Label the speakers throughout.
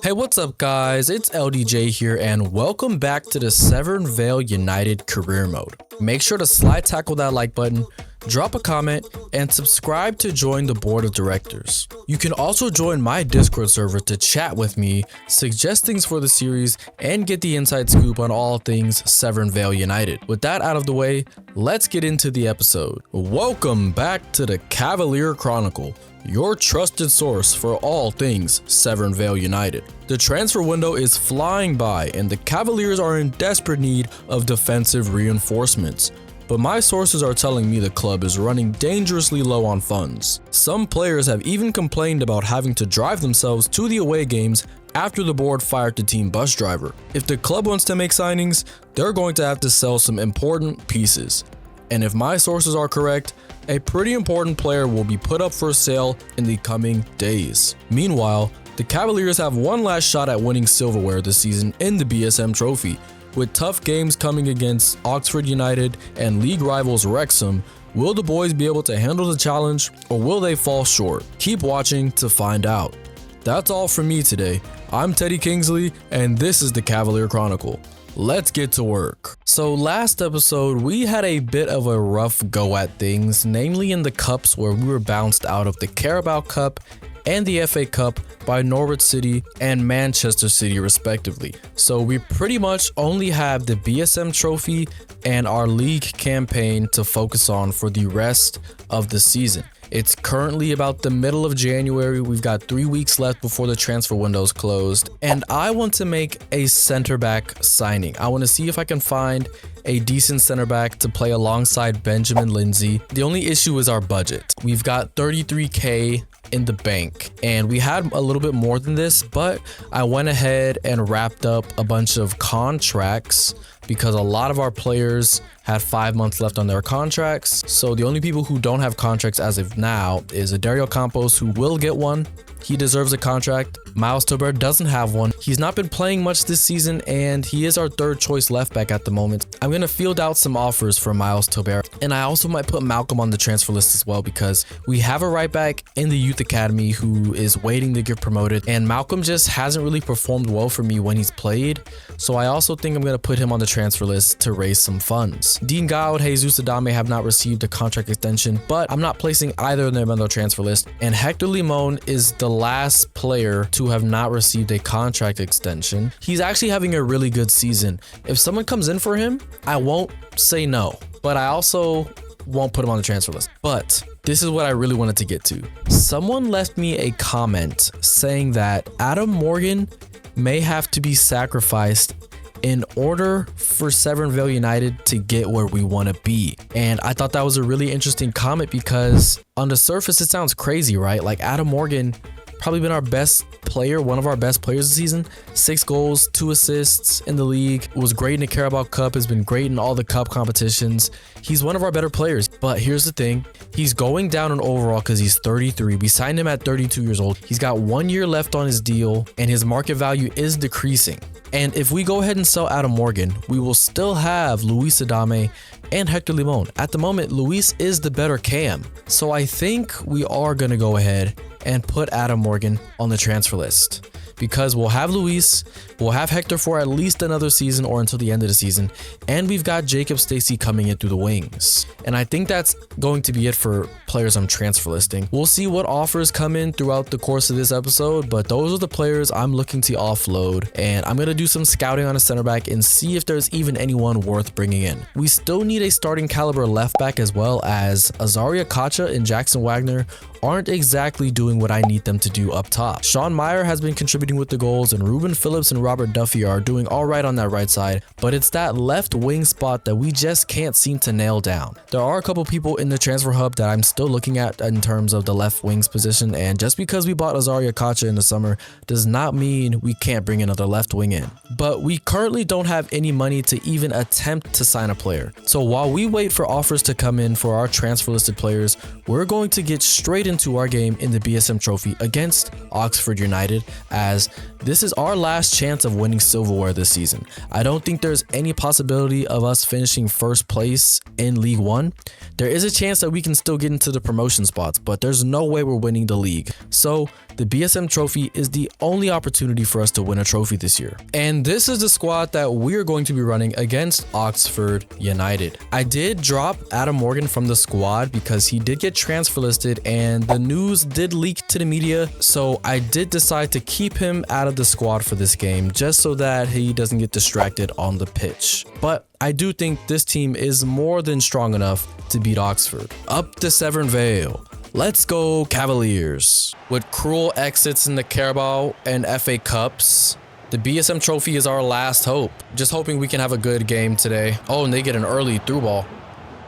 Speaker 1: Hey, what's up guys? It's LDJ here and welcome back to the Severn Vale United career mode. Make sure to slide tackle that like button, drop a comment, and subscribe to join the board of directors. You can also join my Discord server to chat with me, suggest things for the series, and get the inside scoop on all things Severn Vale United. With that out of the way, let's get into the episode. Welcome back to the Cavalier Chronicle, your trusted source for all things Severn Vale United. The transfer window is flying by and the Cavaliers are in desperate need of defensive reinforcements. But my sources are telling me the club is running dangerously low on funds. Some players have even complained about having to drive themselves to the away games after the board fired the team bus driver. If the club wants to make signings, they're going to have to sell some important pieces. And if my sources are correct, a pretty important player will be put up for sale in the coming days. Meanwhile, the Cavaliers have one last shot at winning silverware this season in the BSM Trophy. With tough games coming against Oxford United and league rivals Wrexham, will the boys be able to handle the challenge or will they fall short? Keep watching to find out. That's all from me today. I'm Teddy Kingsley and this is the Cavalier Chronicle. Let's get to work. So last episode, we had a bit of a rough go at things, namely in the cups where we were bounced out of the Carabao Cup and the FA Cup by Norwich City and Manchester City respectively. So we pretty much only have the BSM Trophy and our league campaign to focus on for the rest of the season. It's currently about the middle of January. We've got 3 weeks left before the transfer window's closed. And I want to make a center back signing. I want to see if I can find a decent center back to play alongside Benjamin Lindsay. The only issue is our budget. We've got 33K in the bank and we had a little bit more than this, but I went ahead and wrapped up a bunch of contracts because a lot of our players had 5 months left on their contracts. So the only people who don't have contracts as of now is Dario Campos, who will get one. He deserves a contract. Miles Tobert doesn't have one. He's not been playing much this season and he is our third choice left back at the moment. I'm going to field out some offers for Miles Tobert, and I also might put Malcolm on the transfer list as well because we have a right back in the youth academy who is waiting to get promoted, and Malcolm just hasn't really performed well for me when he's played. So I also think I'm going to put him on the transfer list to raise some funds. Dean Goud, Jesus Adame have not received a contract extension, but I'm not placing either of them on the transfer list. And Hector Limon is the last player to have not received a contract extension. He's actually having a really good season. If someone comes in for him, I won't say no, but I also won't put him on the transfer list. But this is what I really wanted to get to. Someone left me a comment saying that Adam Morgan may have to be sacrificed in order for Severn Vale United to get where we want to be. And I thought that was a really interesting comment because on the surface, it sounds crazy, right? Like Adam Morgan, probably been our best player, one of our best players this season. 6 goals, 2 assists in the league. Was great in the Carabao Cup, has been great in all the cup competitions. He's one of our better players. But here's the thing, he's going down in overall because he's 33. We signed him at 32 years old. He's got 1 year left on his deal and his market value is decreasing. And if we go ahead and sell Adam Morgan, we will still have Luis Adame and Hector Limon. At the moment, Luis is the better cam. So I think we are going to go ahead and put Adam Morgan on the transfer list because we'll have Luis, we'll have Hector for at least another season or until the end of the season, and we've got Jacob Stacey coming in through the wings. And I think that's going to be it for players I'm transfer listing. We'll see what offers come in throughout the course of this episode, but those are the players I'm looking to offload, and I'm going to do some scouting on a center back and see if there's even anyone worth bringing in. We still need a starting caliber left back as well, as Azaria Kacha and Jackson Wagner aren't exactly doing what I need them to do up top. Sean Meyer has been contributing with the goals, and Ruben Phillips and Robert Duffy are doing all right on that right side, but it's that left wing spot that we just can't seem to nail down. There are a couple people in the transfer hub that I'm still looking at in terms of the left wing's position, and just because we bought Azaria Kacha in the summer does not mean we can't bring another left wing in. But we currently don't have any money to even attempt to sign a player. So while we wait for offers to come in for our transfer listed players, we're going to get straight into our game in the BSM Trophy against Oxford United, as this is our last chance of winning silverware this season. I don't think there's any possibility of us finishing first place in League One. There is a chance that we can still get into the promotion spots, but there's no way we're winning the league. So the BSM Trophy is the only opportunity for us to win a trophy this year. And this is the squad that we're going to be running against Oxford United. I did drop Adam Morgan from the squad because he did get transfer listed and the news did leak to the media. So I did decide to keep him out of the squad for this game just so that he doesn't get distracted on the pitch. But I do think this team is more than strong enough to beat Oxford. Up to Severn Vale. Let's go Cavaliers. With cruel exits in the Carabao and FA Cups, the BSM Trophy is our last hope. Just hoping we can have a good game today. Oh, and they get an early through ball.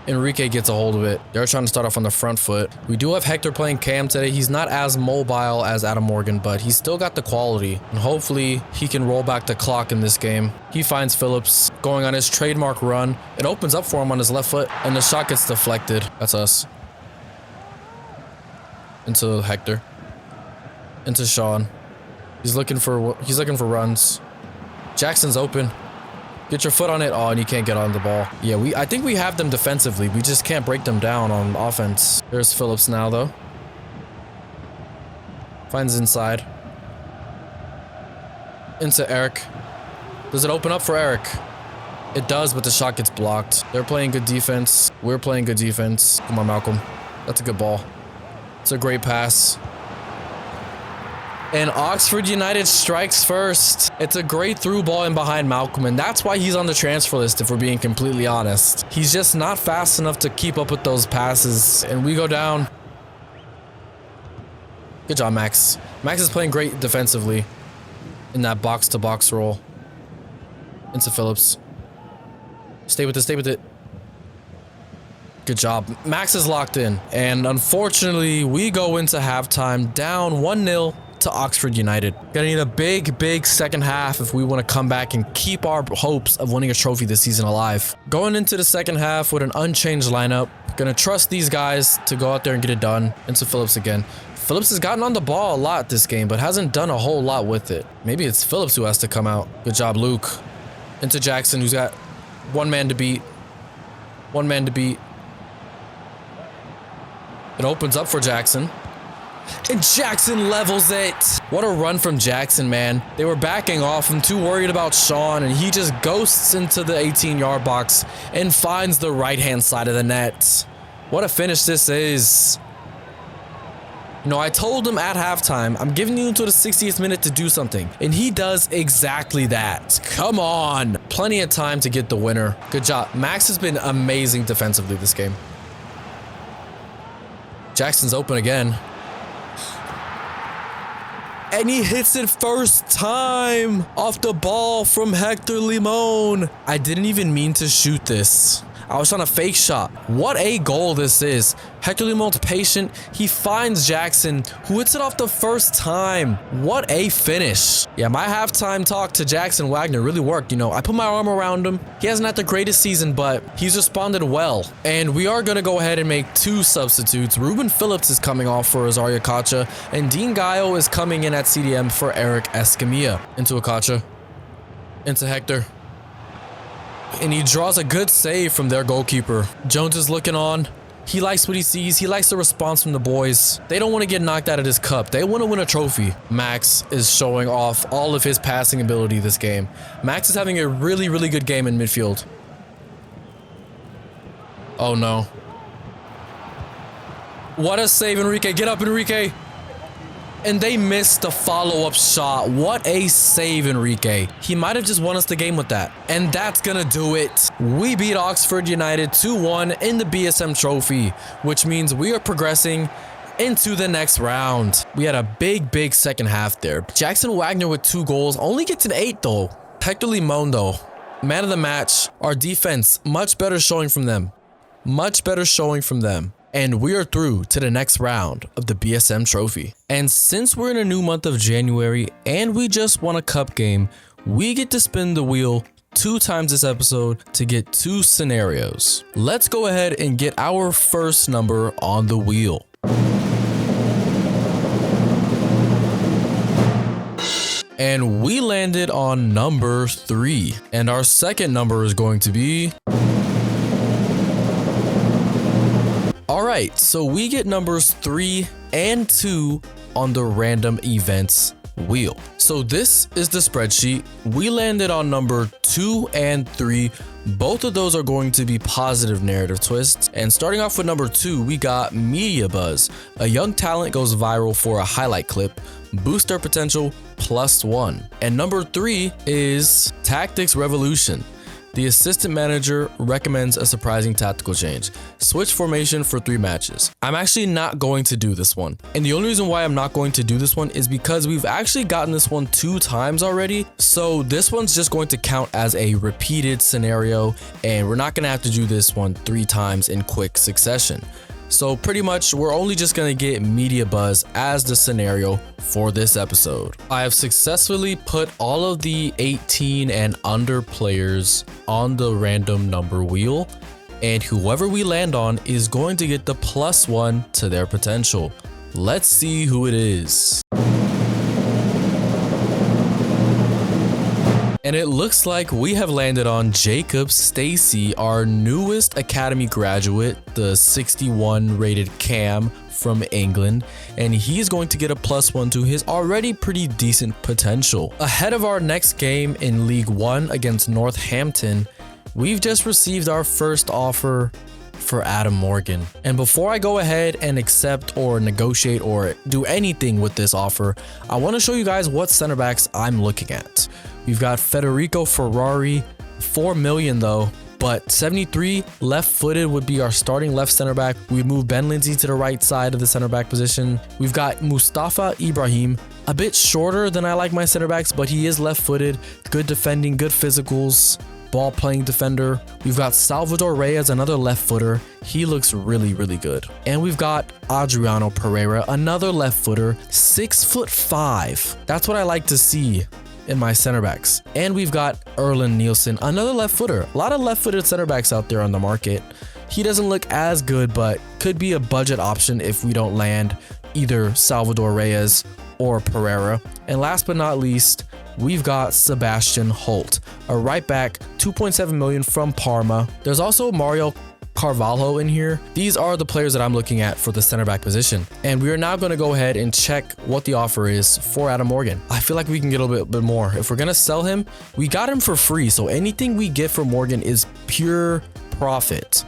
Speaker 1: Enrique gets a hold of it. They're trying to start off on the front foot. We do have Hector playing cam today. He's not as mobile as Adam Morgan, but he's still got the quality. And hopefully he can roll back the clock in this game. He finds Phillips going on his trademark run. It opens up for him on his left foot and the shot gets deflected. That's us. Into Hector. Into Sean. He's looking for runs. Jackson's open. Get your foot on it. Oh, and you can't get on the ball. Yeah, I think we have them defensively. We just can't break them down on offense. There's Phillips now, though. Finds inside. Into Eric. Does it open up for Eric? It does, but the shot gets blocked. They're playing good defense. We're playing good defense. Come on, Malcolm. That's a good ball. It's a great pass. And Oxford United strikes first. It's a great through ball in behind Malcolm, and that's why he's on the transfer list, if we're being completely honest. He's just not fast enough to keep up with those passes, and we go down. Good job, Max. Max is playing great defensively in that box-to-box role. Into Phillips. Stay with it, stay with it. Good job. Max is locked in, and unfortunately, we go into halftime down 1-0. To Oxford United. Gonna need a big second half if we want to come back and keep our hopes of winning a trophy this season alive. Going into the second half with an unchanged lineup. Gonna trust these guys to go out there and get it done. Into Phillips again. Phillips has gotten on the ball a lot this game, but hasn't done a whole lot with it. Maybe it's Phillips who has to come out. Good job, Luke. Into Jackson, who's got one man to beat. One man to beat. It opens up for Jackson. And Jackson levels it. What a run from Jackson, man. They were backing off. I'm too worried about Sean, and he just ghosts into the 18-yard box and finds the right-hand side of the net. What a finish this is. You know, I told him at halftime, I'm giving you until the 60th minute to do something. And he does exactly that. Come on. Plenty of time to get the winner. Good job. Max has been amazing defensively this game. Jackson's open again. And he hits it first time off the ball from Hector Limon. I didn't even mean to shoot this. I was trying to fake shot. What a goal this is. Hector Limon's patient. He finds Jackson, who hits it off the first time. What a finish. Yeah, my halftime talk to Jackson Wagner really worked. You know, I put my arm around him. He hasn't had the greatest season, but he's responded well. And we are going to go ahead and make two substitutes. Ruben Phillips is coming off for Azaria Kacha, and Dean Gallo is coming in at CDM for Eric Escamilla. Into Akacha. Into Hector. And he draws a good save from their goalkeeper. Jones is looking on. He likes what he sees. He likes the response from the boys. They don't want to get knocked out of this cup. They want to win a trophy. Max is showing off all of his passing ability this game. Max is having a really good game in midfield. Oh no. What a save, Enrique. Get up, Enrique. And they missed the follow-up shot. What a save, Enrique. He might have just won us the game with that. And that's gonna do it. We beat Oxford United 2-1 in the BSM Trophy, which means we are progressing into the next round. We had a big second half there. Jackson Wagner with 2 goals. Only gets an 8 though. Hector Limon though. Man of the match. Our defense, much better showing from them. Much better showing from them. And we are through to the next round of the BSM Trophy. And since we're in a new month of January and we just won a cup game, we get to spin the wheel 2 times this episode to get 2 scenarios. Let's go ahead and get our first number on the wheel. And we landed on number 3. And our second number is going to be All right, so we get numbers 3 and 2 on the random events wheel. So this is the spreadsheet. We landed on number 2 and 3. Both of those are going to be positive narrative twists. And starting off with number 2, we got media buzz. A young talent goes viral for a highlight clip. Boost their potential +1. And number 3 is tactics revolution. The assistant manager recommends a surprising tactical change. Switch formation for 3 matches. I'm actually not going to do this one. And the only reason why I'm not going to do this one is because we've actually gotten this one 2 times already. So this one's just going to count as a repeated scenario, and we're not going to have to do this one 3 times in quick succession. So pretty much we're only just going to get media buzz as the scenario for this episode. I have successfully put all of the 18 and under players on the random number wheel, and whoever we land on is going to get the +1 to their potential. Let's see who it is. And it looks like we have landed on Jacob Stacey, our newest academy graduate, the 61 rated cam from England, and he's going to get a +1 to his already pretty decent potential. Ahead of our next game in League 1 against Northampton, we've just received our first offer for Adam Morgan. And before I go ahead and accept or negotiate or do anything with this offer, I want to show you guys what center backs I'm looking at. We've got Federico Ferrari, 4 million though, but 73 left-footed would be our starting left center back. We'd move Ben Lindsay to the right side of the center back position. We've got Mustafa Ibrahim, a bit shorter than I like my center backs, but he is left-footed, good defending, good physicals, ball playing defender. We've got Salvador Reyes, another left footer. He looks really, really good. And we've got Adriano Pereira, another left footer, 6'5". That's what I like to see in my center backs. And we've got Erland Nielsen, another left footer. A lot of left footed center backs out there on the market. He doesn't look as good, but could be a budget option if we don't land either Salvador Reyes or Pereira. And last but not least, we've got Sebastian Holt, a right back, 2.7 million from Parma. There's also Mario Carvalho in here. These are the players that I'm looking at for the center back position. And we are now going to go ahead and check what the offer is for Adam Morgan. I feel like we can get a bit more. If we're going to sell him, we got him for free. So anything we get from Morgan is pure profit.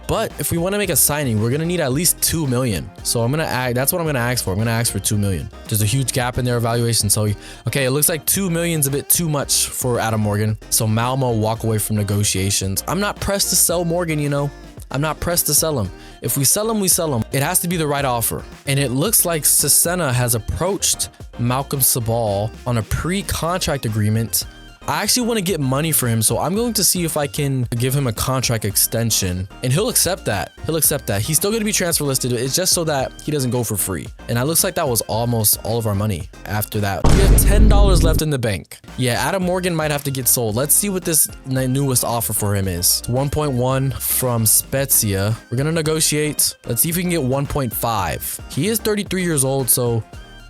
Speaker 1: But if we want to make a signing, we're going to need at least 2 million. So I'm going to add, that's what I'm going to ask for. I'm going to ask for 2 million. There's a huge gap in their evaluation. So, okay, it looks like 2 million is a bit too much for Adam Morgan. So Malmo walk away from negotiations. I'm not pressed to sell Morgan, you know. I'm not pressed to sell him. If we sell him, we sell him. It has to be the right offer. And it looks like Cesena has approached Malcolm Sabal on a pre-contract agreement. I actually want to get money for him, so I'm going to see if I can give him a contract extension, and he'll accept that. He'll accept that. He's still going to be transfer listed. It's just so that he doesn't go for free. And it looks like that was almost all of our money after that. We have $10 left in the bank. Yeah, Adam Morgan might have to get sold. Let's see what this newest offer for him is. 1.1 from Spezia. We're going to negotiate. Let's see if we can get 1.5. He is 33 years old, so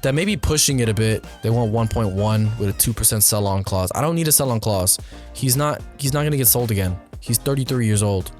Speaker 1: that may be pushing it a bit. They want 1.1 with a 2% sell-on clause. I don't need a sell-on clause. He's not going to get sold again. He's 33 years old.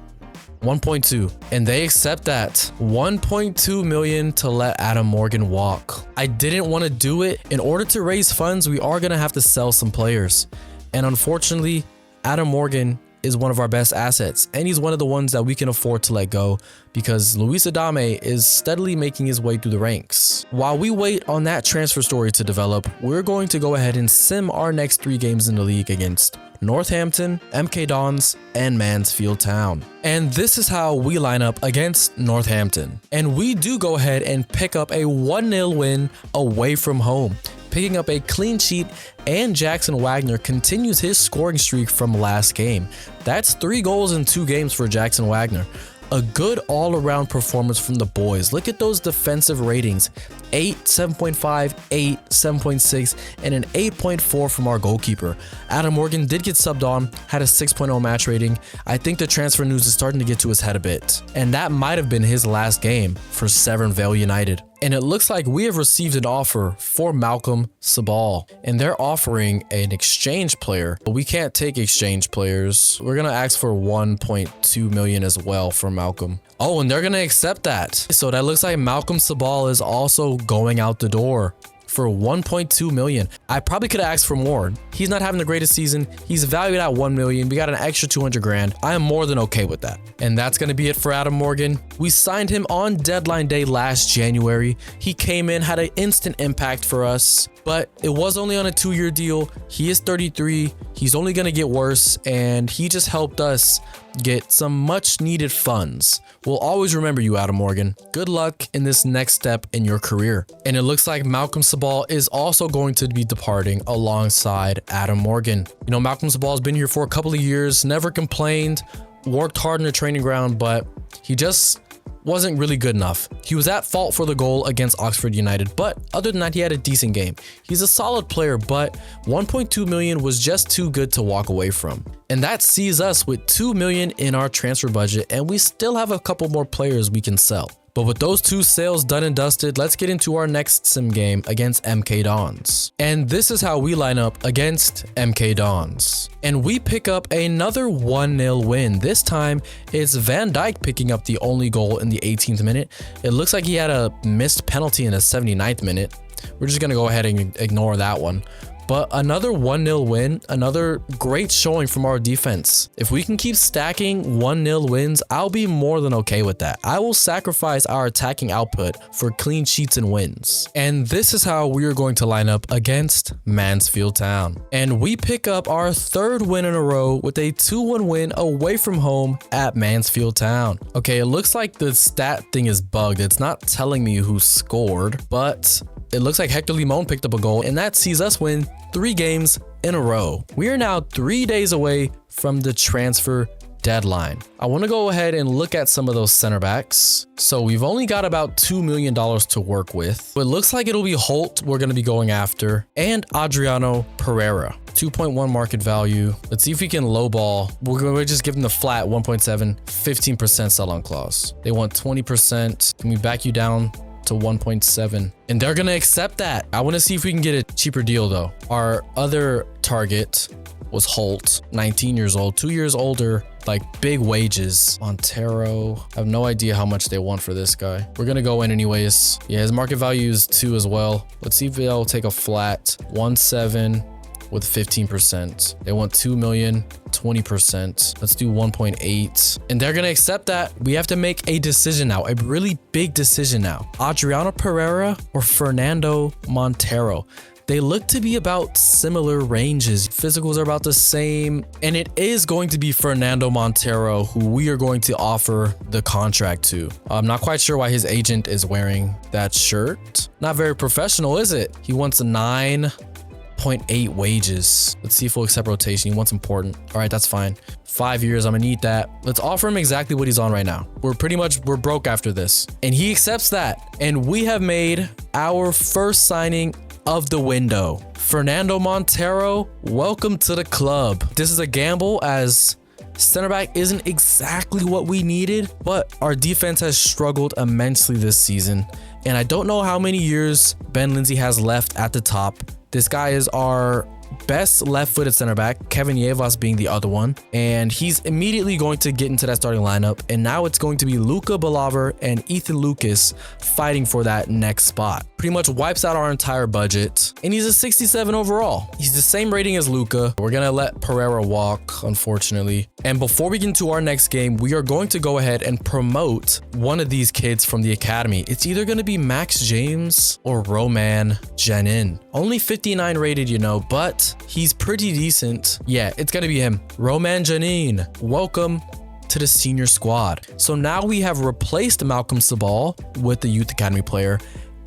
Speaker 1: 1.2, and they accept that. 1.2 million to let Adam Morgan walk. I didn't want to do it. In order to raise funds, we are going to have to sell some players. And unfortunately, Adam Morgan is one of our best assets, and he's one of the ones that we can afford to let go because Luis Adame is steadily making his way through the ranks. While we wait on that transfer story to develop, we're going to go ahead and sim our next 3 games in the league against Northampton, MK Dons, and Mansfield Town. And this is how we line up against Northampton. And we do go ahead and pick up a 1-0 win away from home, picking up a clean sheet, and Jackson Wagner continues his scoring streak from last game. That's 3 goals in 2 games for Jackson Wagner. A good all-around performance from the boys. Look at those defensive ratings. 8, 7.5, 8, 7.6, and an 8.4 from our goalkeeper. Adam Morgan did get subbed on, had a 6.0 match rating. I think the transfer news is starting to get to his head a bit. And that might have been his last game for Severn Vale United. And it looks like we have received an offer for Malcolm Sabal, and they're offering an exchange player, but we can't take exchange players. We're going to ask for 1.2 million as well for Malcolm. Oh, and they're going to accept that. So that looks like Malcolm Sabal is also going out the door for 1.2 million. I probably could have asked for more. He's not having the greatest season. He's valued at 1 million. We got an extra 200 grand. I am more than okay with that. And that's going to be it for Adam Morgan. We signed him on deadline day last January. He came in, had an instant impact for us, but it was only on a 2-year deal. He is 33. He's only going to get worse, and he just helped us get some much needed funds. We'll always remember you, Adam Morgan. Good luck in this next step in your career. And it looks like Malcolm Sabal is also going to be departing alongside Adam Morgan. You know, Malcolm Sabal has been here for a couple of years, never complained, worked hard in the training ground, but he just wasn't really good enough. He was at fault for the goal against Oxford United, but other than that, he had a decent game. He's a solid player, but 1.2 million was just too good to walk away from. And that sees us with 2 million in our transfer budget, and we still have a couple more players we can sell. But with those 2 sales done and dusted, let's get into our next sim game against MK Dons. And this is how we line up against MK Dons. And we pick up another 1-0 win. This time, it's Van Dijk picking up the only goal in the 18th minute. It looks like he had a missed penalty in the 79th minute. We're just going to go ahead and ignore that one. But another 1-0 win, another great showing from our defense. If we can keep stacking 1-0 wins, I'll be more than okay with that. I will sacrifice our attacking output for clean sheets and wins. And this is how we are going to line up against Mansfield Town. And we pick up our 3rd win in a row with a 2-1 win away from home at Mansfield Town. Okay, it looks like the stat thing is bugged. It's not telling me who scored, but it looks like Hector Limon picked up a goal, and that sees us win 3 games in a row. We are now 3 days away from the transfer deadline. I want to go ahead and look at some of those center backs. So we've only got about $2 million to work with. But it looks like it'll be Holt we're going to be going after, and Adriano Pereira. 2.1 market value. Let's see if we can lowball. We're going to just give them the flat 1.7, 15% sell-on clause. They want 20%. Can we back you down to 1.7? And they're gonna accept that. I want to see if we can get a cheaper deal though. Our other target was Holt, 19 years old, 2 years older, like big wages. Montero, I have no idea how much they want for this guy. We're gonna go in anyways. Yeah, his market value is 2 as well. Let's see if they'll take a flat 1.7 with 15%. They want 2 million, 20%. Let's do 1.8. And they're going to accept that. We have to make a decision now, a really big decision now. Adriano Pereira or Fernando Montero? They look to be about similar ranges. Physicals are about the same. And it is going to be Fernando Montero who we are going to offer the contract to. I'm not quite sure why his agent is wearing that shirt. Not very professional, is it? He wants a 9.8 wages. Let's see if we'll accept rotation. He wants important. All right, that's fine. 5 years, I'm gonna need that. Let's offer him exactly what he's on right now. We're broke after this. And he accepts that. And we have made our first signing of the window. Fernando Montero, welcome to the club. This is a gamble as center back isn't exactly what we needed, but our defense has struggled immensely this season. And I don't know how many years Ben Lindsay has left at the top. This guy is our best left-footed center back, Kevin Yevas being the other one, and he's immediately going to get into that starting lineup. And now it's going to be Luca Balaver and Ethan Lucas fighting for that next spot. Pretty much wipes out our entire budget, and he's a 67 overall. He's the same rating as Luca. We're gonna let Pereira walk, unfortunately. And before we get into our next game, we are going to go ahead and promote one of these kids from the academy. It's either gonna be Max James or Roman Janin. Only 59 rated, you know, but he's pretty decent. Yeah, it's gonna be him. Roman Janin, welcome to the senior squad. So now we have replaced Malcolm Sabal with the youth academy player,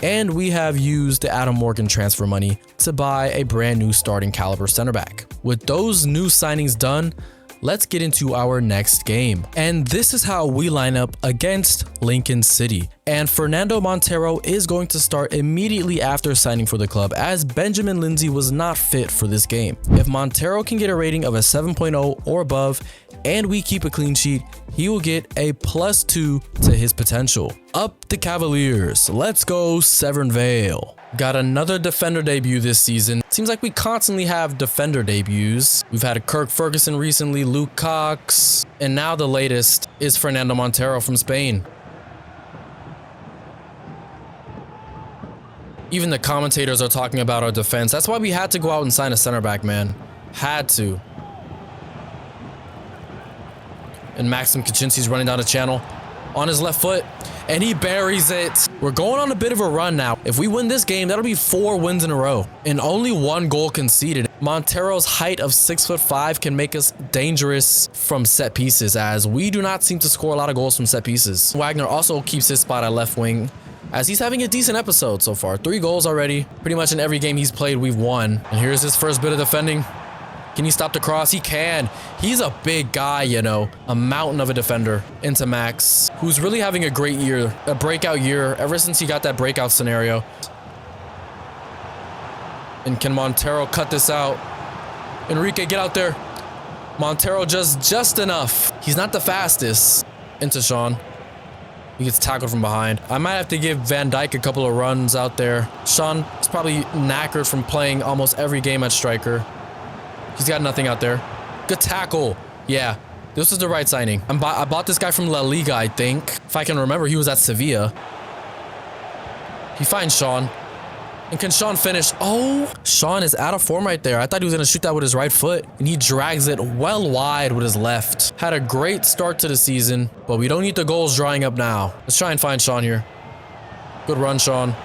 Speaker 1: and we have used the Adam Morgan transfer money to buy a brand new starting caliber center back. With those new signings done, let's get into our next game. And this is how we line up against Lincoln City. And Fernando Montero is going to start immediately after signing for the club, as Benjamin Lindsay was not fit for this game. If Montero can get a rating of a 7.0 or above, and we keep a clean sheet, he will get a +2 to his potential. Up the Cavaliers. Let's go Severn Vale. Got another defender debut this season. Seems like we constantly have defender debuts. We've had a Kirk Ferguson recently, Luke Cox, and now the latest is Fernando Montero from Spain. Even the commentators are talking about our defense. That's why we had to go out and sign a center back, man. Had to. And Maxim Kaczynski's running down the channel on his left foot, and he buries it. We're going on a bit of a run now. If we win this game, that'll be 4 wins in a row and only 1 goal conceded. Montero's height of 6'5" can make us dangerous from set pieces, as we do not seem to score a lot of goals from set pieces. Wagner also keeps his spot at left wing, as he's having a decent episode so far. 3 goals already. Pretty much in every game he's played, we've won. And here's his first bit of defending. Can he stop the cross? He can. He's a big guy, you know, a mountain of a defender. Into Max, who's really having a great year, a breakout year ever since he got that breakout scenario. And can Montero cut this out? Enrique, get out there. Montero just enough. He's not the fastest. Into Sean. He gets tackled from behind. I might have to give Van Dijk a couple of runs out there. Sean is probably knackered from playing almost every game at striker. He's got nothing out there. Good tackle. Yeah, this was the right signing. I bought this guy from La Liga, I think. If I can remember, he was at Sevilla. He finds Sean. And can Sean finish? Oh, Sean is out of form right there. I thought he was going to shoot that with his right foot. And he drags it well wide with his left. Had a great start to the season, but we don't need the goals drying up now. Let's try and find Sean here. Good run, Sean.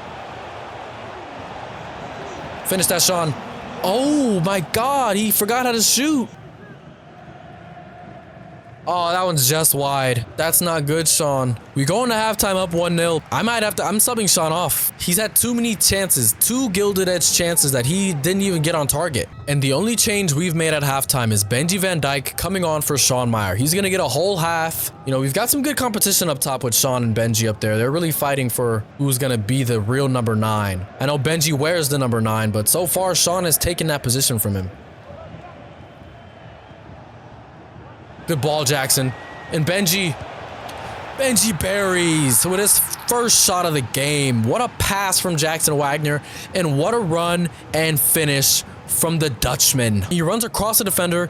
Speaker 1: Finish that, Sean. Oh my God, he forgot how to shoot. Oh, that one's just wide. That's not good, Sean. We go into halftime up 1-0. I'm subbing Sean off. He's had too many chances, 2 Gilded Edge chances that he didn't even get on target. And the only change we've made at halftime is Benji Van Dijk coming on for Sean Meyer. He's going to get a whole half. You know, we've got some good competition up top with Sean and Benji up there. They're really fighting for who's going to be the real number 9. I know Benji wears the number 9, but so far Sean has taken that position from him. Good ball, Jackson. And Benji buries with his first shot of the game. What a pass from Jackson Wagner, and what a run and finish from the Dutchman. He runs across the defender,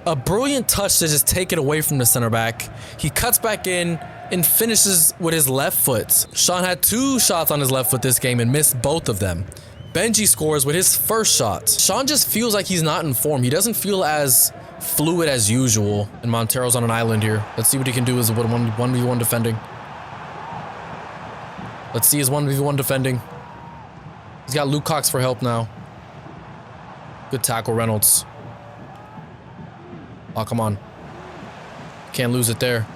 Speaker 1: a brilliant touch to just take it away from the center back. He cuts back in and finishes with his left foot. Sean had 2 shots on his left foot this game and missed both of them. Benji scores with his first shot. Sean just feels like he's not in form. He doesn't feel as fluid as usual. And Montero's on an island here. Let's see what he can do as a 1v1 defending. Let's see his 1v1 defending. He's got Luke Cox for help now. Good tackle, Reynolds. Oh, come on. Can't lose it there.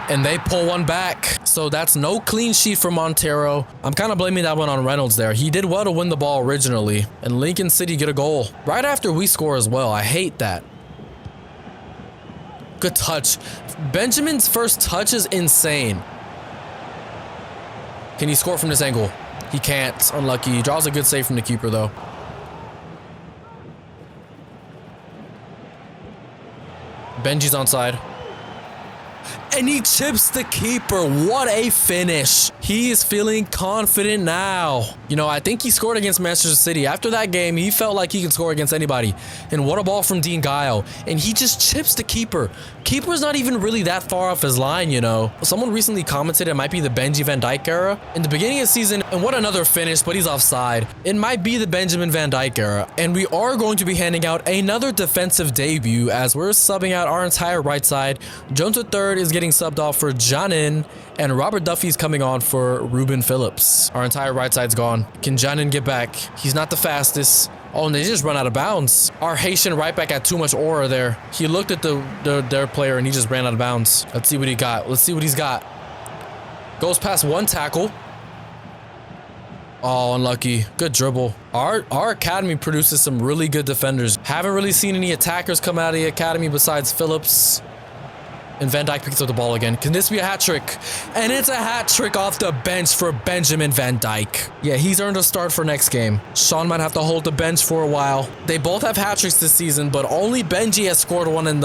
Speaker 1: And they pull one back. So that's no clean sheet for Montero. I'm kind of blaming that one on Reynolds there. He did well to win the ball originally. And Lincoln City get a goal right after we score as well. I hate that. Good touch. Benjamin's first touch is insane. Can he score from this angle? He can't. Unlucky. He draws a good save from the keeper though. Benji's onside. And he chips the keeper. What a finish. He is feeling confident now. You know, I think he scored against Manchester City. After that game, he felt like he could score against anybody. And what a ball from Dean Guile. And he just chips the keeper. Keeper's not even really that far off his line, you know. Someone recently commented it might be the Benji Van Dijk era in the beginning of the season. And what another finish, but he's offside. It might be the Benjamin Van Dijk era. And we are going to be handing out another defensive debut as we're subbing out our entire right side. Jones III is getting subbed off for Janin, and Robert Duffy's coming on for Ruben Phillips. Our entire right side's gone. Can Janin get back? He's not the fastest. Oh, and they just run out of bounds. Our Haitian right back had too much aura there. He looked at their player and he just ran out of bounds. Let's see what he got. Let's see what he's got. Goes past one tackle. Oh, unlucky. Good dribble. Our academy produces some really good defenders. Haven't really seen any attackers come out of the academy besides Phillips. And Van Dijk picks up the ball again. Can this be a hat trick? And it's a hat trick off the bench for Benjamin Van Dijk. Yeah, he's earned a start for next game. Sean might have to hold the bench for a while. They both have hat tricks this season, but only Benji has scored one in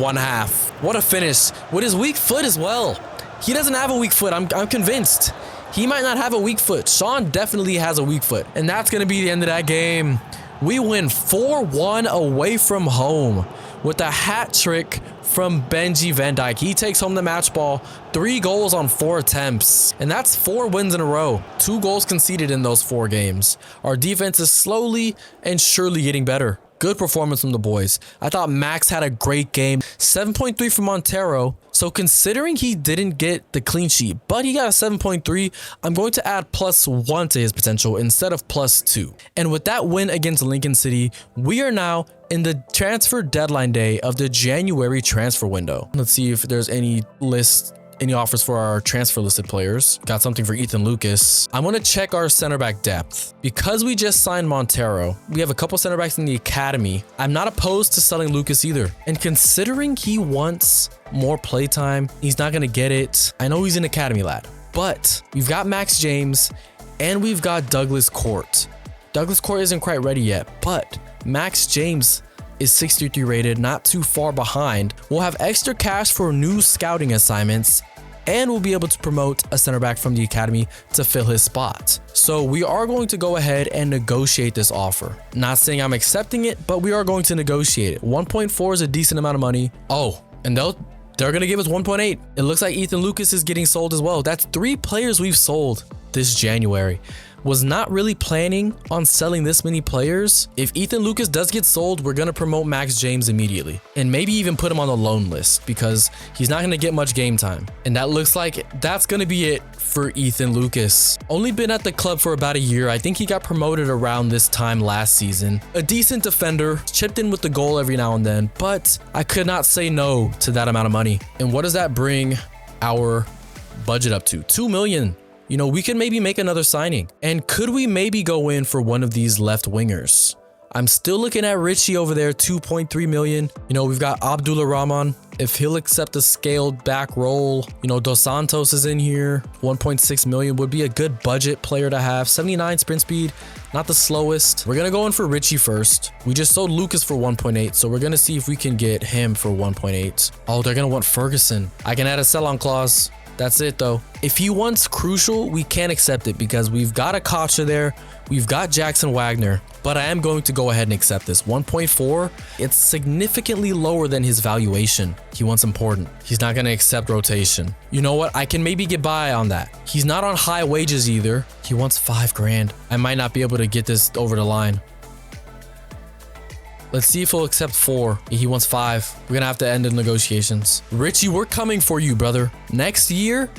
Speaker 1: one half. What a finish. With his weak foot as well. He doesn't have a weak foot. I'm convinced. He might not have a weak foot. Sean definitely has a weak foot. And that's going to be the end of that game. We win 4-1 away from home with a hat trick from Benji Van Dijk. He takes home the match ball, 3 goals on 4 attempts, and that's 4 wins in a row. 2 goals conceded in those 4 games. Our defense is slowly and surely getting better. Good performance from the boys. I thought Max had a great game. 7.3 from Montero. So considering he didn't get the clean sheet, but he got a 7.3, I'm going to add +1 to his potential instead of +2. And with that win against Lincoln City, we are now in the transfer deadline day of the January transfer window. Let's see if there's any offers for our transfer listed players. Got something for Ethan Lucas. I want to check our center back depth. Because we just signed Montero, we have a couple center backs in the academy. I'm not opposed to selling Lucas either. And considering he wants more playtime, he's not going to get it. I know he's an academy lad, but we've got Max James and we've got Douglas Court. Douglas Court isn't quite ready yet, but Max James is 63 rated, not too far behind. We'll have extra cash for new scouting assignments, and we'll be able to promote a center back from the academy to fill his spot. So we are going to go ahead and negotiate this offer. Not saying I'm accepting it, but we are going to negotiate it. 1.4 is a decent amount of money. Oh, and they're going to give us 1.8. It looks like Ethan Lucas is getting sold as well. That's 3 players we've sold this January. Was not really planning on selling this many players. If Ethan Lucas does get sold, we're going to promote Max James immediately and maybe even put him on the loan list because he's not going to get much game time. And that looks like that's going to be it for Ethan Lucas. Only been at the club for about a year. I think he got promoted around this time last season. A decent defender, chipped in with the goal every now and then, but I could not say no to that amount of money. And what does that bring our budget up to? 2 million. You know, we could maybe make another signing. And could we maybe go in for one of these left wingers? I'm still looking at Richie over there, 2.3 million. You know, we've got Abdullah Rahman. If he'll accept a scaled back role, you know, Dos Santos is in here. 1.6 million would be a good budget player to have. 79 sprint speed, not the slowest. We're going to go in for Richie first. We just sold Lucas for 1.8, so we're going to see if we can get him for 1.8. Oh, they're going to want Ferguson. I can add a sell-on clause. That's it though. If he wants crucial, we can't accept it because we've got a Kocha there. We've got Jackson Wagner, but I am going to go ahead and accept this. 1.4, it's significantly lower than his valuation. He wants important. He's not going to accept rotation. You know what? I can maybe get by on that. He's not on high wages either. He wants 5 grand. I might not be able to get this over the line. Let's see if he'll accept 4. He wants 5. We're going to have to end the negotiations. Richie, we're coming for you, brother. Next year,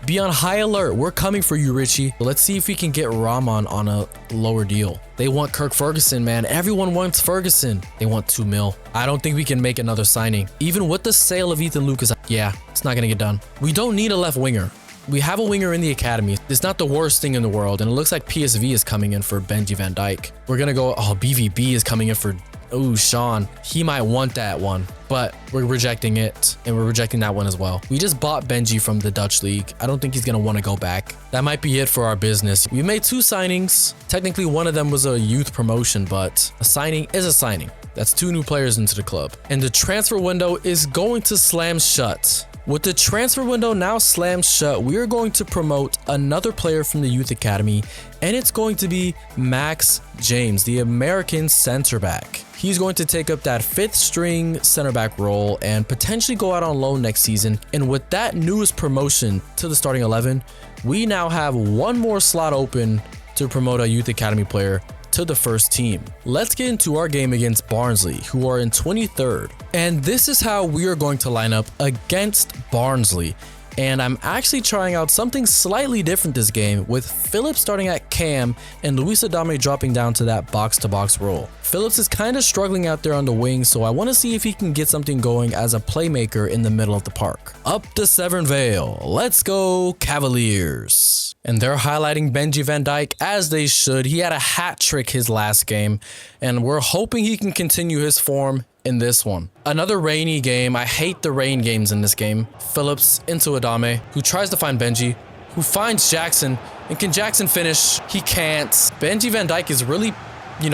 Speaker 1: be on high alert. We're coming for you, Richie. Let's see if we can get Rahman on a lower deal. They want Kirk Ferguson, man. Everyone wants Ferguson. They want 2 mil. I don't think we can make another signing. Even with the sale of Ethan Lucas, yeah, it's not going to get done. We don't need a left winger. We have a winger in the academy. It's not the worst thing in the world. And it looks like PSV is coming in for Benji Van Dijk. We're going to go, oh, BVB is coming in for... Oh, Sean, he might want that one, but we're rejecting it, and we're rejecting that one as well. We just bought Benji from the Dutch league. I don't think he's going to want to go back. That might be it for our business. We made 2 signings. Technically, one of them was a youth promotion, but a signing is a signing. That's 2 new players into the club. And the transfer window is going to slam shut. With the transfer window now slammed shut, we are going to promote another player from the youth academy, and it's going to be Max James, the American center back. He's going to take up that 5th string center back role and potentially go out on loan next season. And with that newest promotion to the starting 11, we now have 1 more slot open to promote a youth academy player to the first team. Let's get into our game against Barnsley, who are in 23rd. And this is how we are going to line up against Barnsley. And I'm actually trying out something slightly different this game, with Phillips starting at cam and Luis Adame dropping down to that box-to-box role. Phillips is kind of struggling out there on the wing, so I want to see if he can get something going as a playmaker in the middle of the park. Up to Severn Vale. Let's go Cavaliers. And they're highlighting Benji Van Dijk as they should. He had a hat trick his last game, and we're hoping he can continue his form in this one. Another rainy game. I hate the rain games in this game. Phillips into Adame, who tries to find Benji, who finds Jackson. And can Jackson finish? He can't. Benji Van Dijk is really,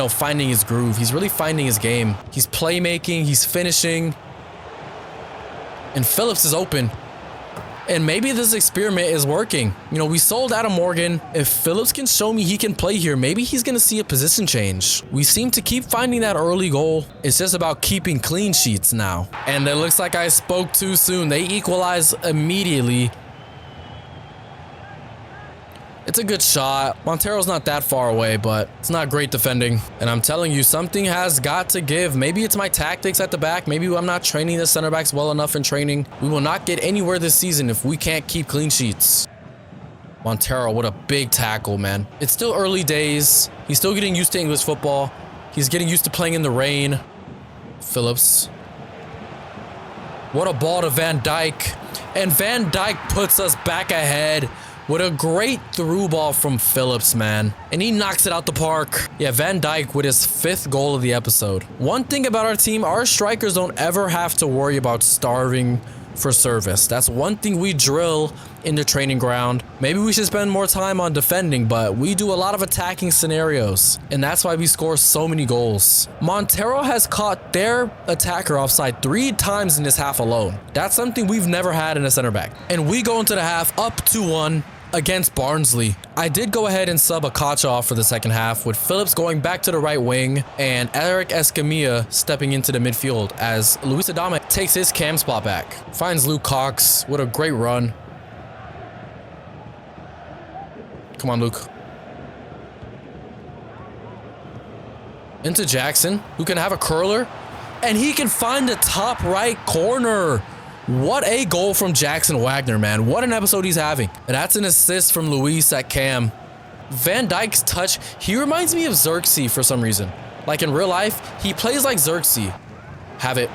Speaker 1: finding his groove. He's really finding his game. He's playmaking. He's finishing. And Phillips is open. And maybe this experiment is working. We sold Adam Morgan. If Phillips can show me he can play here, maybe he's going to see a position change. We seem to keep finding that early goal. It's just about keeping clean sheets now. And it looks like I spoke too soon. They equalize immediately. It's a good shot. Montero's not that far away, but it's not great defending. And I'm telling you, something has got to give. Maybe it's my tactics at the back. Maybe I'm not training the center backs well enough in training. We will not get anywhere this season if we can't keep clean sheets. Montero, what a big tackle, man. It's still early days. He's still getting used to English football. He's getting used to playing in the rain. Phillips. What a ball to Van Dijk. And Van Dijk puts us back ahead. What a great through ball from Phillips, man. And he knocks it out the park. Yeah, Van Dijk with his 5th goal of the episode. One thing about our team, our strikers don't ever have to worry about starving for service. That's one thing we drill in the training ground. Maybe we should spend more time on defending, but we do a lot of attacking scenarios. And that's why we score so many goals. Montero has caught their attacker offside 3 times in this half alone. That's something we've never had in a center back. And we go into the half up 2-1. Against Barnsley. I did go ahead and sub Akacha off for the second half, with Phillips going back to the right wing and Eric Escamilla stepping into the midfield as Luis Adama takes his cam spot back. Finds Luke Cox. What a great run. Come on, Luke. Into Jackson, who can have a curler, and he can find the top right corner. What a goal from Jackson Wagner, man. What an episode he's having. And that's an assist from Luis at cam. Van Dijk's touch, he reminds me of Xerxes for some reason. Like in real life, he plays like Xerxes. Have it.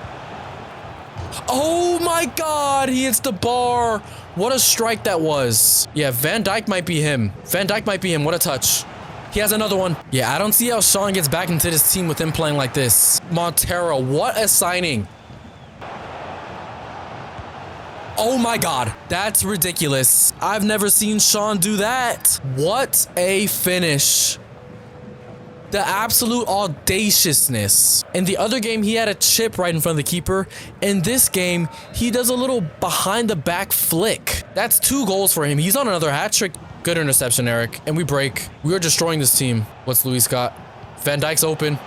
Speaker 1: Oh my God, he hits the bar. What a strike that was. Yeah, Van Dijk might be him. Van Dijk might be him. What a touch. He has another one. Yeah, I don't see how Sean gets back into this team with him playing like this. Montero, what a signing. Oh my God, that's ridiculous. I've never seen Sean do that. What a finish. The absolute audaciousness. In the other game, he had a chip right in front of the keeper. In this game, he does a little behind the back flick. That's 2 goals for him. He's on another hat trick. Good interception, Eric. And we break. We are destroying this team. What's Luis got? Van Dijk's open.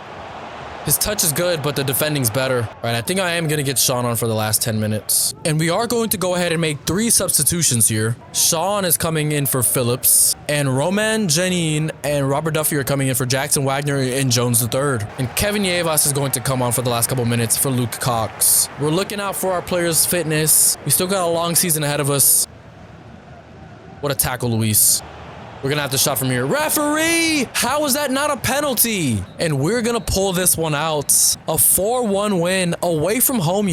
Speaker 1: His touch is good, but the defending's better. All right, I think I am going to get Sean on for the last 10 minutes. And we are going to go ahead and make 3 substitutions here. Sean is coming in for Phillips, and Roman Janine and Robert Duffy are coming in for Jackson Wagner and Jones III. And Kevin Yevas is going to come on for the last couple minutes for Luke Cox. We're looking out for our players' fitness. We still got a long season ahead of us. What a tackle, Luis. We're going to have to shot from here. Referee! How is that not a penalty? And we're going to pull this one out. A 4-1 win away from home,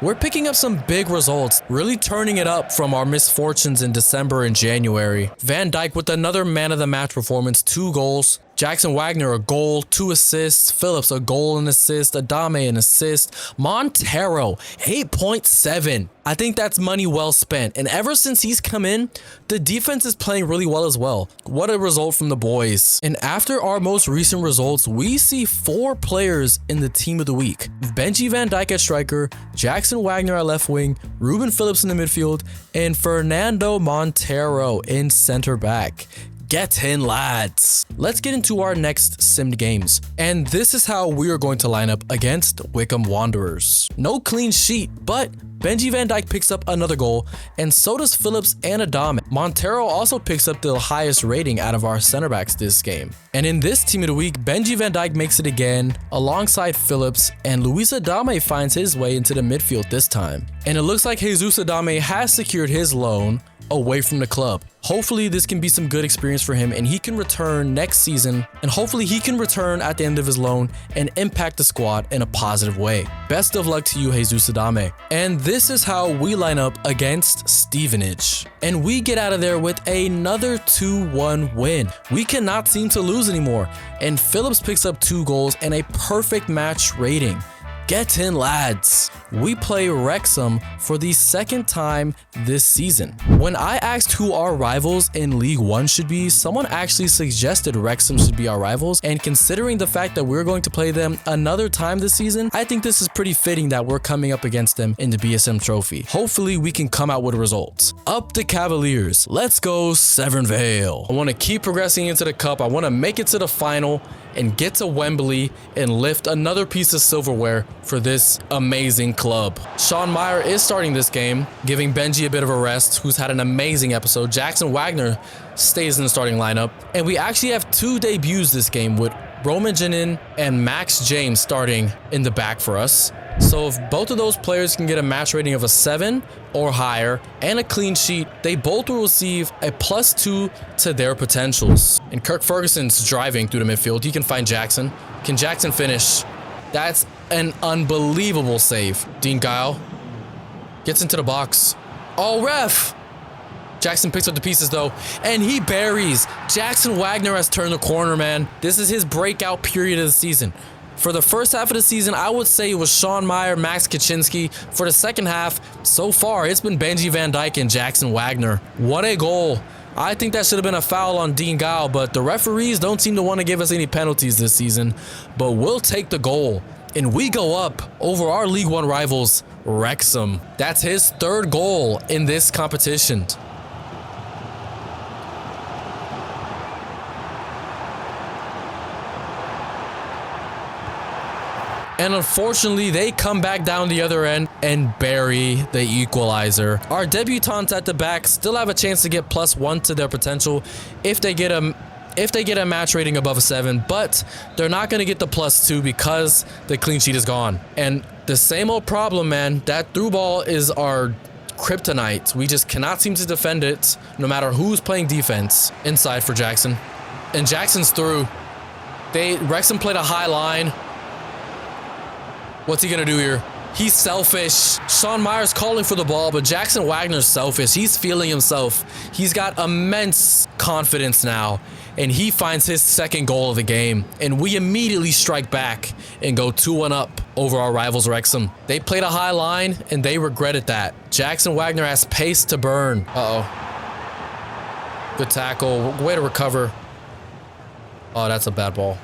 Speaker 1: We're picking up some big results. Really turning it up from our misfortunes in December and January. Van Dijk with another man of the match performance. 2 goals. Jackson Wagner, a goal, 2 assists. Phillips, a goal and assist. Adame, an assist. Montero, 8.7. I think that's money well spent. And ever since he's come in, the defense is playing really well as well. What a result from the boys. And after our most recent results, we see 4 players in the team of the week. Benji Van Dijk at striker, Jackson Wagner at left wing, Ruben Phillips in the midfield, and Fernando Montero in center back. Get in, lads. Let's get into our next simmed games. And this is how we are going to line up against Wycombe Wanderers. No clean sheet, but Benji Van Dijk picks up another goal, and so does Phillips and Adame. Montero also picks up the highest rating out of our center backs this game. And in this team of the week, Benji Van Dijk makes it again alongside Phillips, and Luis Adame finds his way into the midfield this time. And it looks like Jesus Adame has secured his loan away from the club. Hopefully this can be some good experience for him and he can return next season, and hopefully he can return at the end of his loan and impact the squad in a positive way. Best of luck to you, Jesus Adame. And this is how we line up against Stevenage. And we get out of there with another 2-1 win. We cannot seem to lose anymore. And Phillips picks up 2 goals and a perfect match rating. Get in, lads. We play Wrexham for the second time this season. When I asked who our rivals in League One should be, someone actually suggested Wrexham should be our rivals, and considering the fact that we're going to play them another time this season, I think this is pretty fitting that we're coming up against them in the BSM Trophy. Hopefully we can come out with results. Up the Cavaliers. Let's go Severn Vale. I want to keep progressing into the cup. I want to make it to the final and get to Wembley and lift another piece of silverware for this amazing club. Sean Meyer is starting this game, giving Benji a bit of a rest, who's had an amazing episode. Jackson Wagner stays in the starting lineup. And we actually have two debuts this game with Roman Janin and Max James starting in the back for us. So if both of those players can get a match rating of a 7 or higher and a clean sheet, they both will receive a +2 to their potentials. And Kirk Ferguson's driving through the midfield. He can find Jackson. Can Jackson finish? That's an unbelievable save. Dean Guile gets into the box. Oh, ref! Jackson picks up the pieces though, and he buries. Jackson Wagner has turned the corner, man. This is his breakout period of the season. For the first half of the season, I would say it was Sean Meyer, Max Kaczynski. For the second half, so far, it's been Benji Van Dijk and Jackson Wagner. What a goal. I think that should have been a foul on Dean Guile, but the referees don't seem to want to give us any penalties this season. But we'll take the goal, and we go up over our League One rivals, Wrexham. That's his third goal in this competition. And unfortunately, they come back down the other end and bury the equalizer. Our debutants at the back still have a chance to get +1 to their potential if they get a match rating above a 7, but they're not going to get the +2 because the clean sheet is gone. And the same old problem, man, that through ball is our kryptonite. We just cannot seem to defend it no matter who's playing defense. Inside for Jackson. And Jackson's through. Wrexham played a high line. What's he gonna do here? He's selfish. Sean Meyer's calling for the ball, but Jackson Wagner's selfish. He's feeling himself. He's got immense confidence now, and he finds his second goal of the game. And we immediately strike back and go 2-1 up over our rivals Wrexham. They played a high line, and they regretted that. Jackson Wagner has pace to burn. Uh-oh. Good tackle. Way to recover. Oh, that's a bad ball.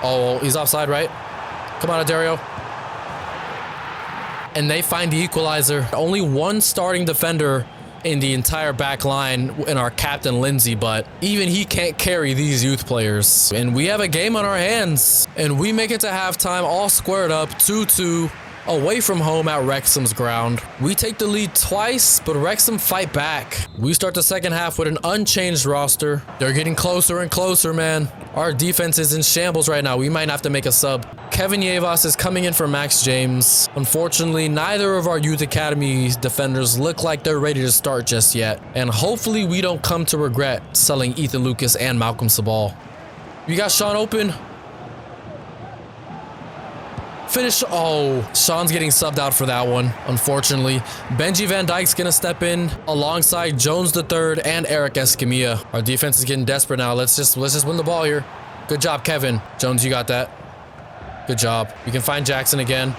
Speaker 1: Oh, he's offside, right? Come on, Dario. And they find the equalizer. Only one starting defender in the entire back line in our captain, Lindsay, but even he can't carry these youth players. And we have a game on our hands. And we make it to halftime, all squared up, 2-2. Away from home at Wrexham's ground. We take the lead twice, but Wrexham fight back. We start the second half with an unchanged roster. They're getting closer and closer, man. Our defense is in shambles right now. We might have to make a sub. Kevin Yevas is coming in for Max James. Unfortunately, neither of our youth academy defenders look like they're ready to start just yet. And hopefully we don't come to regret selling Ethan Lucas and Malcolm Sabal. We got Sean open. Finish. Oh, Sean's getting subbed out for that one, unfortunately. Benji Van Dijk's gonna step in alongside Jones III and Eric Escamilla. Our defense is getting desperate now. Let's just win the ball here. Good job, Kevin. Jones, you got that. Good job. You can find Jackson again.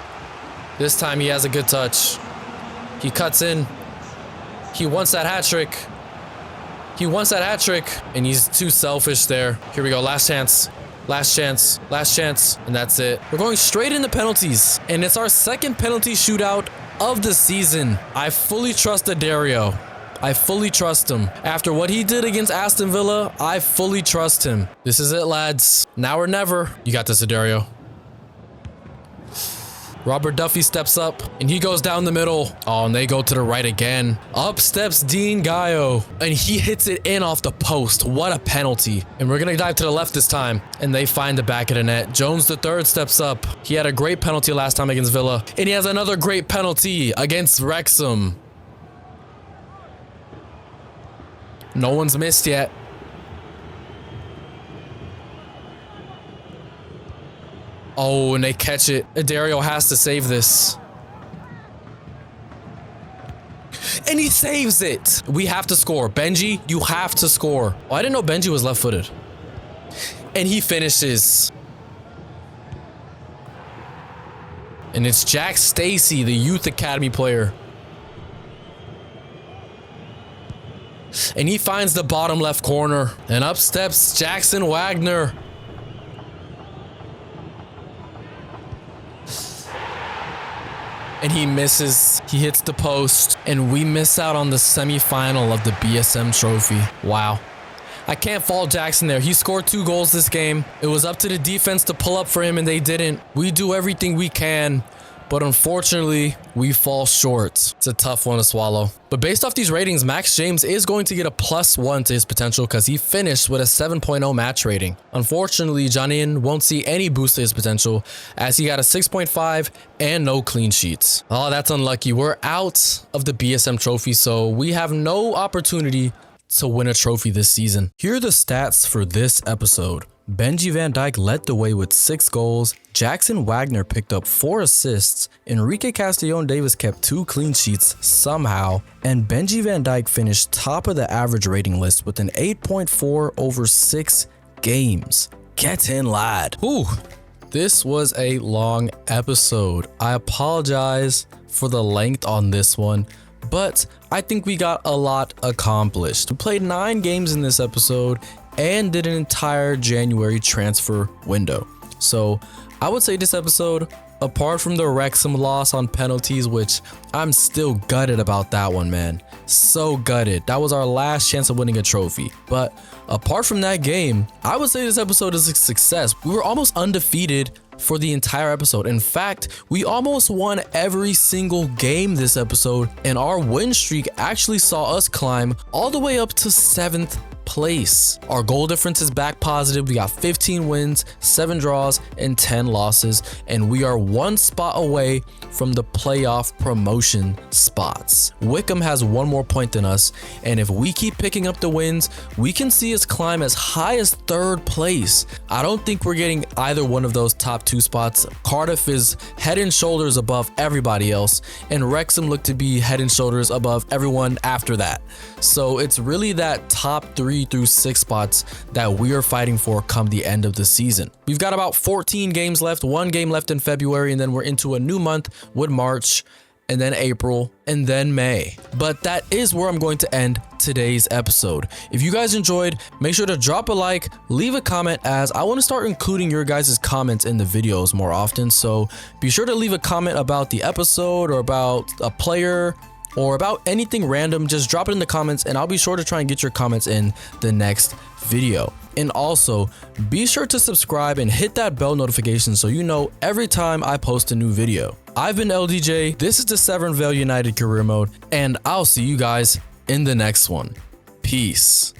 Speaker 1: This time he has a good touch. He cuts in. He wants that hat trick. He wants that hat trick, and he's too selfish there. Here we go. Last chance. Last chance, and that's it. We're going straight into penalties, and it's our second penalty shootout of the season. I fully trust Dario. I fully trust him. After what he did against Aston Villa, I fully trust him. This is it, lads. Now or never. You got this, Dario. Robert Duffy steps up, and he goes down the middle. Oh, and they go to the right again. Up steps Dean Guile, and he hits it in off the post. What a penalty. And we're going to dive to the left this time, and they find the back of the net. Jones III steps up. He had a great penalty last time against Villa, and he has another great penalty against Wrexham. No one's missed yet. Oh, and they catch it. Dario has to save this. And he saves it. We have to score. Benji, you have to score. Oh, I didn't know Benji was left-footed. And he finishes. And it's Jack Stacey, the youth academy player. And he finds the bottom left corner. And up steps Jackson Wagner. And he misses. He hits the post. And we miss out on the semifinal of the BSM Trophy. Wow. I can't fault Jackson there. He scored 2 goals this game. It was up to the defense to pull up for him, and they didn't. We do everything we can, but unfortunately, we fall short. It's a tough one to swallow. But based off these ratings, Max James is going to get a +1 to his potential because he finished with a 7.0 match rating. Unfortunately, Janin won't see any boost to his potential as he got a 6.5 and no clean sheets. Oh, that's unlucky. We're out of the BSM Trophy, so we have no opportunity to win a trophy this season. Here are the stats for this episode. Benji Van Dijk led the way with 6 goals, Jackson Wagner picked up 4 assists, Enrique Castellón-Davis kept 2 clean sheets somehow, and Benji Van Dijk finished top of the average rating list with an 8.4 over 6 games. Get in, lad. Whew. This was a long episode. I apologize for the length on this one, but I think we got a lot accomplished. We played 9 games in this episode and did an entire January transfer window. So I would say this episode, apart from the Wrexham loss on penalties, which I'm still gutted about that one, man. So gutted. That was our last chance of winning a trophy. But apart from that game, I would say this episode is a success. We were almost undefeated for the entire episode. In fact, we almost won every single game this episode, and our win streak actually saw us climb all the way up to 7th place. Our goal difference is back positive. We got 15 wins, 7 draws, and 10 losses, and we are 1 spot away from the playoff promotion spots. Wickham has 1 more point than us, and if we keep picking up the wins, we can see us climb as high as 3rd place. I don't think we're getting either one of those top 2 spots. Cardiff is head and shoulders above everybody else, and Wrexham look to be head and shoulders above everyone after that. So it's really that top 3 through 6 spots that we are fighting for come the end of the season. We've got about 14 games left, 1 game left in February, and then we're into a new month with March, and then April, and then May. But that is where I'm going to end today's episode. If you guys enjoyed, make sure to drop a like, leave a comment, as I want to start including your guys' comments in the videos more often. So be sure to leave a comment about the episode or about a player or about anything random. Just drop it in the comments and I'll be sure to try and get your comments in the next video. And also be sure to subscribe and hit that bell notification so you know every time I post a new video. I've been LDJ, this is the Severn Vale United career mode, and I'll see you guys in the next one. Peace.